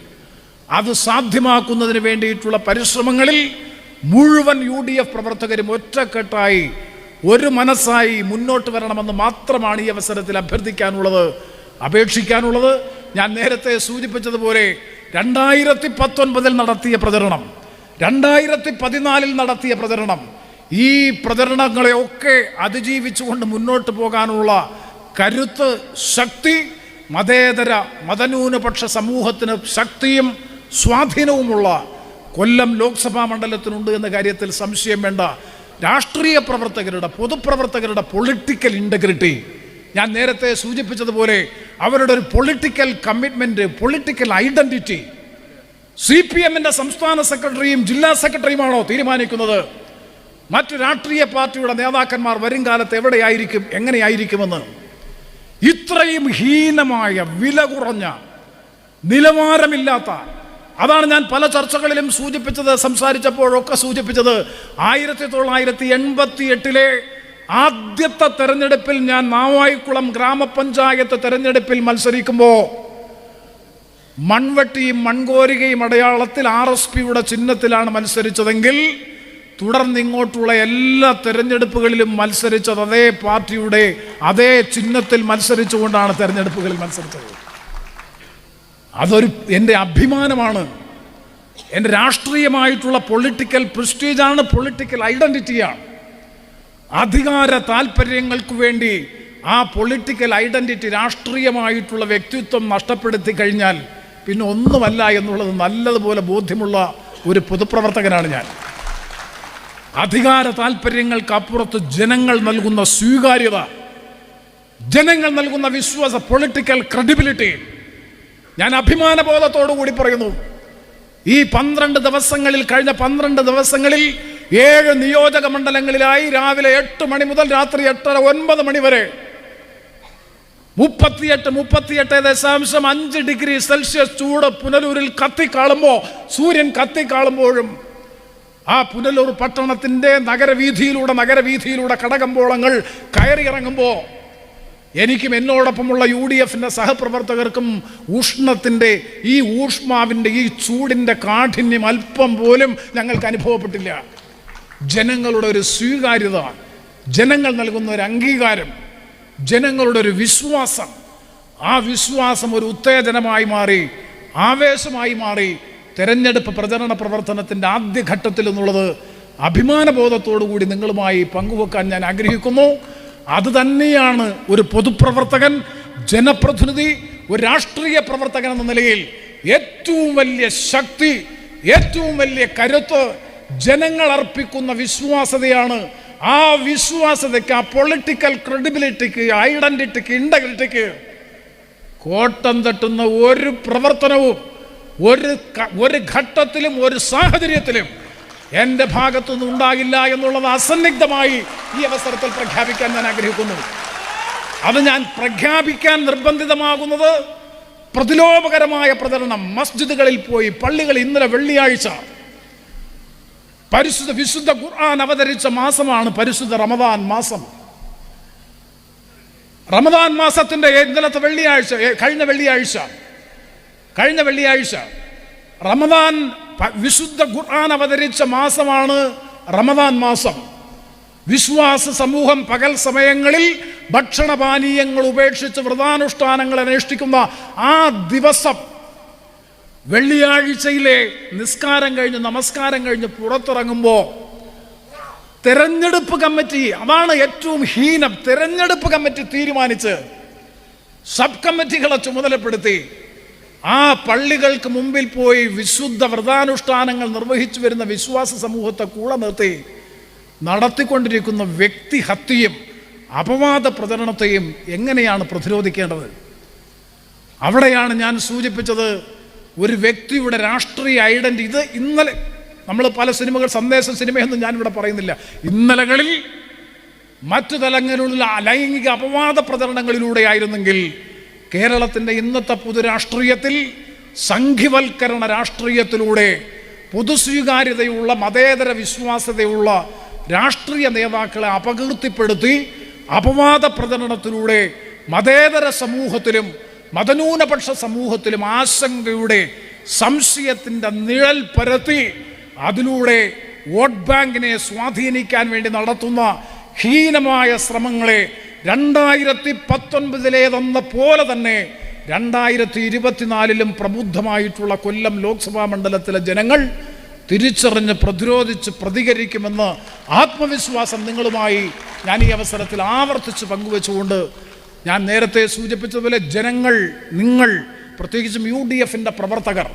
അത് സാധ്യമാക്കുന്നതിന് വേണ്ടിയിട്ടുള്ള പരിശ്രമങ്ങളിൽ മുഴുവൻ UDF പ്രവർത്തകരും ഒറ്റക്കെട്ടായി ഒരു മനസ്സായി മുന്നോട്ട് വരണമെന്ന് മാത്രമാണ് ഈ അവസരത്തിൽ അഭ്യർത്ഥിക്കാനുള്ളത്, അപേക്ഷിക്കാനുള്ളത്. ഞാൻ നേരത്തെ സൂചിപ്പിച്ചതുപോലെ 2019 നടത്തിയ പ്രചരണം, 2014 നടത്തിയ പ്രചരണം, ഈ പ്രചരണങ്ങളെയൊക്കെ അതിജീവിച്ചുകൊണ്ട് മുന്നോട്ട് പോകാനുള്ള കരുത്ത്, ശക്തി മതേതര മതന്യൂനപക്ഷ സമൂഹത്തിന് ശക്തിയും സ്വാധീനവുമുള്ള കൊല്ലം ലോക്സഭാ മണ്ഡലത്തിനുണ്ട് എന്ന കാര്യത്തിൽ സംശയം വേണ്ട. രാഷ്ട്രീയ പ്രവർത്തകരുടെ, പൊതുപ്രവർത്തകരുടെ പൊളിറ്റിക്കൽ ഇൻറ്റഗ്രിറ്റി, ഞാൻ നേരത്തെ സൂചിപ്പിച്ചതുപോലെ അവരുടെ ഒരു പൊളിറ്റിക്കൽ കമ്മിറ്റ്മെന്റ്, പൊളിറ്റിക്കൽ ഐഡന്റിറ്റി CPMന്റെ സംസ്ഥാന സെക്രട്ടറിയും ജില്ലാ സെക്രട്ടറിയുമാണോ തീരുമാനിക്കുന്നത്? മറ്റു രാഷ്ട്രീയ പാർട്ടിയുടെ നേതാക്കന്മാർ വരും കാലത്ത് എവിടെയായിരിക്കും, എങ്ങനെയായിരിക്കുമെന്ന്? ഇത്രയും ഹീനമായ, വില കുറഞ്ഞ, നിലവാരമില്ലാത്ത, അതാണ് ഞാൻ പല ചർച്ചകളിലും സൂചിപ്പിച്ചത്, സംസാരിച്ചപ്പോഴൊക്കെ സൂചിപ്പിച്ചത്. 1988 ആദ്യത്തെ തെരഞ്ഞെടുപ്പിൽ ഞാൻ നാവായിക്കുളം ഗ്രാമപഞ്ചായത്ത് തെരഞ്ഞെടുപ്പിൽ മത്സരിക്കുമ്പോൾ മൺവെട്ടിയും മൺകോരികയും അടയാളത്തിൽ RSPയുടെ ചിഹ്നത്തിലാണ് മത്സരിച്ചതെങ്കിൽ തുടർന്ന് ഇങ്ങോട്ടുള്ള എല്ലാ തെരഞ്ഞെടുപ്പുകളിലും മത്സരിച്ചത് അതേ പാർട്ടിയുടെ അതേ ചിഹ്നത്തിൽ മത്സരിച്ചുകൊണ്ടാണ് തെരഞ്ഞെടുപ്പുകളിൽ മത്സരിച്ചത്. അതൊരു എൻ്റെ അഭിമാനമാണ്. എൻ്റെ രാഷ്ട്രീയമായിട്ടുള്ള പൊളിറ്റിക്കൽ പ്രസ്റ്റീജാണ്, പൊളിറ്റിക്കൽ ഐഡൻറ്റിറ്റിയാണ്. അധികാര താല്പര്യങ്ങൾക്ക് വേണ്ടി ആ പൊളിറ്റിക്കൽ ഐഡൻറ്റിറ്റി, രാഷ്ട്രീയമായിട്ടുള്ള വ്യക്തിത്വം നഷ്ടപ്പെടുത്തി കഴിഞ്ഞാൽ പിന്നെ ഒന്നുമല്ല എന്നുള്ളത് നല്ലതുപോലെ ബോധ്യമുള്ള ഒരു പൊതുപ്രവർത്തകനാണ് ഞാൻ. അധികാര താല്പര്യങ്ങൾക്ക് അപ്പുറത്ത് ജനങ്ങൾ നൽകുന്ന സ്വീകാര്യത, ജനങ്ങൾ നൽകുന്ന വിശ്വാസ, പൊളിറ്റിക്കൽ ക്രെഡിബിലിറ്റി, ഞാൻ അഭിമാനബോധത്തോടു കൂടി പറയുന്നു. ഈ 12 ദിവസങ്ങളിൽ, കഴിഞ്ഞ 12 ദിവസങ്ങളിൽ 7 നിയോജക മണ്ഡലങ്ങളിലായി രാവിലെ 8 മണി മുതൽ രാത്രി 8:30-9 മണി വരെ 38.5 ഡിഗ്രി സെൽഷ്യസ് ചൂട് പുനലൂരിൽ കത്തിക്കാളുമ്പോൾ, സൂര്യൻ കത്തിക്കാളുമ്പോഴും ആ പുനലൂർ പട്ടണത്തിൻ്റെ നഗരവീഥിയിലൂടെ കടകമ്പോളങ്ങൾ കയറിയിറങ്ങുമ്പോൾ എനിക്കും എന്നോടൊപ്പമുള്ള UDFന്റെ സഹപ്രവർത്തകർക്കും ഉഷ്ണത്തിൻ്റെ ഈ ഊഷ്മാവിൻ്റെ ഈ ചൂടിൻ്റെ കാഠിന്യം അല്പം പോലും ഞങ്ങൾക്ക് അനുഭവപ്പെട്ടില്ല. ജനങ്ങളുടെ ഒരു സ്വീകാര്യത, ജനങ്ങൾ നൽകുന്ന ഒരു അംഗീകാരം, ജനങ്ങളുടെ ഒരു വിശ്വാസം, ആ വിശ്വാസം ഒരു ഉത്തേജനമായി മാറി, ആവേശമായി മാറി തെരഞ്ഞെടുപ്പ് പ്രചരണ പ്രവർത്തനത്തിൻ്റെ ആദ്യഘട്ടത്തിൽ എന്നുള്ളത് അഭിമാനബോധത്തോടു കൂടി നിങ്ങളുമായി പങ്കുവെക്കാൻ ഞാൻ ആഗ്രഹിക്കുന്നു. അതുതന്നെയാണ് ഒരു പൊതുപ്രവർത്തകൻ, ജനപ്രതിനിധി, ഒരു രാഷ്ട്രീയ പ്രവർത്തകൻ എന്ന നിലയിൽ ഏറ്റവും വലിയ ശക്തി, ഏറ്റവും വലിയ കരുത്ത് ജനങ്ങൾ അർപ്പിക്കുന്ന വിശ്വാസ്യതയാണ്. ആ വിശ്വാസ്യതയ്ക്ക്, ആ പൊളിറ്റിക്കൽ ക്രെഡിബിലിറ്റിക്ക്, ഐഡന്റിറ്റിക്ക്, ഇന്റഗ്രിറ്റിക്ക് കോട്ടം തട്ടുന്ന ഒരു പ്രവർത്തനവും ഒരു ഘട്ടത്തിലും ഒരു സാഹചര്യത്തിലും എൻ്റെ ഭാഗത്തുനിന്ന് ഉണ്ടാകില്ല എന്നുള്ളത് അസന്നിഗ്ധമായി ഈ അവസരത്തിൽ പ്രഖ്യാപിക്കാൻ ഞാൻ ആഗ്രഹിക്കുന്നു. അത് ഞാൻ പ്രഖ്യാപിക്കാൻ നിർബന്ധിതമാകുന്നത് പ്രതിലോമകരമായ പ്രചരണം മസ്ജിദുകളിൽ പോയി, പള്ളികൾ. ഇന്നലെ വെള്ളിയാഴ്ച വിശുദ്ധ ഖുർആൻ അവതരിച്ച മാസമാണ് പരിശുദ്ധ റമദാൻ മാസം. റമദാൻ മാസത്തിന്റെ ഇന്നലത്തെ വെള്ളിയാഴ്ച, കഴിഞ്ഞ വെള്ളിയാഴ്ച റമദാൻ, വിശുദ്ധ ഖുർആൻ അവതരിച്ച മാസമാണ് റമദാൻ മാസം. വിശ്വാസ സമൂഹം പകൽ സമയങ്ങളിൽ ഭക്ഷണപാനീയങ്ങൾ ഉപേക്ഷിച്ച് വ്രതാനുഷ്ഠാനങ്ങൾ അനുഷ്ഠിക്കുന്ന ആ ദിവസം, വെള്ളിയാഴ്ചയിലെ നിസ്കാരം കഴിഞ്ഞ്, നമസ്കാരം കഴിഞ്ഞ് പുറത്തിറങ്ങുമ്പോൾ തെരഞ്ഞെടുപ്പ് കമ്മിറ്റി, അതാണ് ഏറ്റവും ഹീനം, തെരഞ്ഞെടുപ്പ് കമ്മിറ്റി തീരുമാനിച്ച് സബ് കമ്മിറ്റികളെ ചുമതലപ്പെടുത്തി ആ പള്ളികൾക്ക് മുമ്പിൽ പോയി വിശുദ്ധ വ്രതാനുഷ്ഠാനങ്ങൾ നിർവഹിച്ചു വരുന്ന വിശ്വാസ സമൂഹത്തെ കൂടെ നിർത്തി നടത്തിക്കൊണ്ടിരിക്കുന്ന വ്യക്തിഹത്യയും അപവാദ പ്രചരണത്തെയും എങ്ങനെയാണ് പ്രതിരോധിക്കേണ്ടത്? അവിടെയാണ് ഞാൻ സൂചിപ്പിച്ചത്, ഒരു വ്യക്തിയുടെ രാഷ്ട്രീയ ഐഡന്റിറ്റി. ഇത് ഇന്നലെ നമ്മൾ പല സിനിമകൾ, സന്ദേശം സിനിമയൊന്നും ഞാനിവിടെ പറയുന്നില്ല, ഇന്നലകളിൽ മറ്റു തലങ്ങളിലുള്ള ലൈംഗിക അപവാദ പ്രചരണങ്ങളിലൂടെയായിരുന്നെങ്കിൽ കേരളത്തിൻ്റെ ഇന്നത്തെ പൊതുരാഷ്ട്രീയത്തിൽ സംഘിവൽക്കരണ രാഷ്ട്രീയത്തിലൂടെ പൊതുസ്വീകാര്യതയുള്ള, മതേതര വിശ്വാസ്യതയുള്ള രാഷ്ട്രീയ നേതാക്കളെ അപകീർത്തിപ്പെടുത്തി അപവാദ പ്രചരണത്തിലൂടെ മതേതര സമൂഹത്തിലും മതന്യൂനപക്ഷ സമൂഹത്തിലും ആശങ്കയുടെ, സംശയത്തിൻ്റെ നിഴൽ പരത്തി അതിലൂടെ വോട്ട് ബാങ്കിനെ സ്വാധീനിക്കാൻ വേണ്ടി നടത്തുന്ന ഹീനമായ ശ്രമങ്ങളെ 2019 പോലെ തന്നെ 2024 പ്രബുദ്ധമായിട്ടുള്ള കൊല്ലം ലോക്സഭാ മണ്ഡലത്തിലെ ജനങ്ങൾ തിരിച്ചറിഞ്ഞ് പ്രതിരോധിച്ച് പ്രതികരിക്കുമെന്ന് ആത്മവിശ്വാസം നിങ്ങളുമായി ഞാൻ ഈ അവസരത്തിൽ ആവർത്തിച്ച് പങ്കുവെച്ചുകൊണ്ട്, ഞാൻ നേരത്തെ സൂചിപ്പിച്ചതുപോലെ ജനങ്ങൾ, നിങ്ങൾ, പ്രത്യേകിച്ചും UDFന്റെ പ്രവർത്തകർ,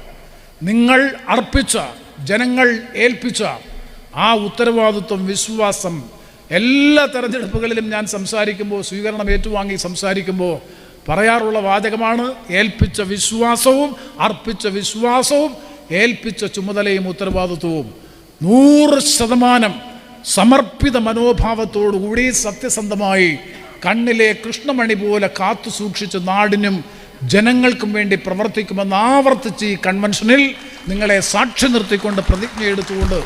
നിങ്ങൾ അർപ്പിച്ച, ജനങ്ങൾ ഏൽപ്പിച്ച ആ ഉത്തരവാദിത്വം, വിശ്വാസം എല്ലാ തെരഞ്ഞെടുപ്പുകളിലും ഞാൻ സംസാരിക്കുമ്പോൾ, സ്വീകരണം ഏറ്റുവാങ്ങി സംസാരിക്കുമ്പോൾ പറയാറുള്ള വാചകമാണ്, ഏൽപ്പിച്ച വിശ്വാസവും അർപ്പിച്ച വിശ്വാസവും ഏൽപ്പിച്ച ചുമതലയും ഉത്തരവാദിത്വവും 100% സമർപ്പിത മനോഭാവത്തോടുകൂടി സത്യസന്ധമായി കണ്ണിലെ കൃഷ്ണമണി പോലെ കാത്തു സൂക്ഷിച്ച് നാടിനും ജനങ്ങൾക്കും വേണ്ടി പ്രവർത്തിക്കുമെന്ന് ആവർത്തിച്ച് ഈ കൺവെൻഷനിൽ നിങ്ങളെ സാക്ഷി നിർത്തിക്കൊണ്ട് പ്രതിജ്ഞയെടുത്തുകൊണ്ട്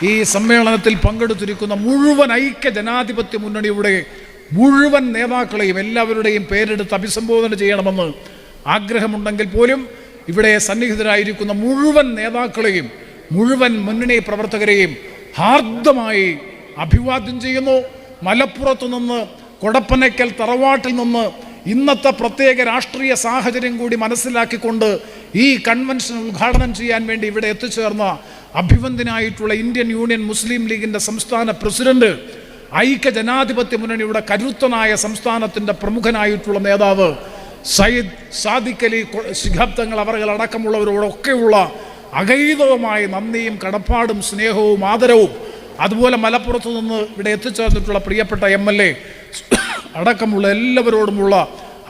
ഈ സമ്മേളനത്തിൽ പങ്കെടുത്തിരിക്കുന്ന മുഴുവൻ ഐക്യ ജനാധിപത്യ മുന്നണിയുടെ മുഴുവൻ നേതാക്കളെയും എല്ലാവരുടെയും പേരെടുത്ത് അഭിസംബോധന ചെയ്യണമെന്ന് ആഗ്രഹമുണ്ടെങ്കിൽ പോലും ഇവിടെ സന്നിഹിതരായിരിക്കുന്ന മുഴുവൻ നേതാക്കളെയും, മുഴുവൻ മുന്നണി പ്രവർത്തകരെയും ഹാർദമായി അഭിവാദ്യം ചെയ്യുന്നു. മലപ്പുറത്തു നിന്ന്, കൊടപ്പനയ്ക്കൽ തറവാട്ടിൽ നിന്ന് ഇന്നത്തെ പ്രത്യേക രാഷ്ട്രീയ സാഹചര്യം കൂടി മനസ്സിലാക്കിക്കൊണ്ട് ഈ കൺവെൻഷൻ ഉദ്ഘാടനം ചെയ്യാൻ വേണ്ടി ഇവിടെ എത്തിച്ചേർന്ന അഭിവന്ദ്യനായിട്ടുള്ള ഇന്ത്യൻ യൂണിയൻ മുസ്ലിം ലീഗിൻ്റെ സംസ്ഥാന പ്രസിഡന്റ്, ഐക്യ ജനാധിപത്യ മുന്നണിയുടെ കരുത്തനായ സംസ്ഥാനത്തിൻ്റെ പ്രമുഖനായിട്ടുള്ള നേതാവ് സയ്യിദ് സാദിഖ് അലി ശിഹാബ് തങ്ങൾ അടക്കമുള്ളവരോടൊക്കെയുള്ള അഗൈതവമായ നന്ദിയും കടപ്പാടും സ്നേഹവും ആദരവും, അതുപോലെ മലപ്പുറത്തു നിന്ന് ഇവിടെ എത്തിച്ചേർന്നിട്ടുള്ള പ്രിയപ്പെട്ട MLA അടക്കമുള്ള എല്ലാവരോടുമുള്ള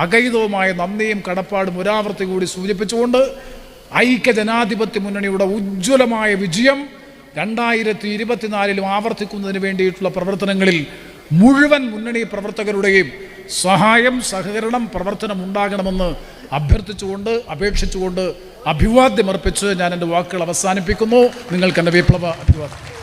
അഗൈതവമായ നന്ദിയും കടപ്പാടും ഒരാവർത്തി കൂടി സൂചിപ്പിച്ചുകൊണ്ട് ഐക്യ ജനാധിപത്യ മുന്നണിയുടെ ഉജ്ജ്വലമായ വിജയം 2024 ആവർത്തിക്കുന്നതിന് വേണ്ടിയിട്ടുള്ള പ്രവർത്തനങ്ങളിൽ മുഴുവൻ മുന്നണി പ്രവർത്തകരുടെയും സഹായം, സഹകരണം, പ്രവർത്തനം ഉണ്ടാകണമെന്ന് അഭ്യർത്ഥിച്ചുകൊണ്ട്, അപേക്ഷിച്ചുകൊണ്ട്, അഭിവാദ്യമർപ്പിച്ച് ഞാൻ എൻ്റെ വാക്കുകൾ അവസാനിപ്പിക്കുന്നു. നിങ്ങൾക്ക് എൻ്റെ വിപ്ലവ അഭിവാദ്യം.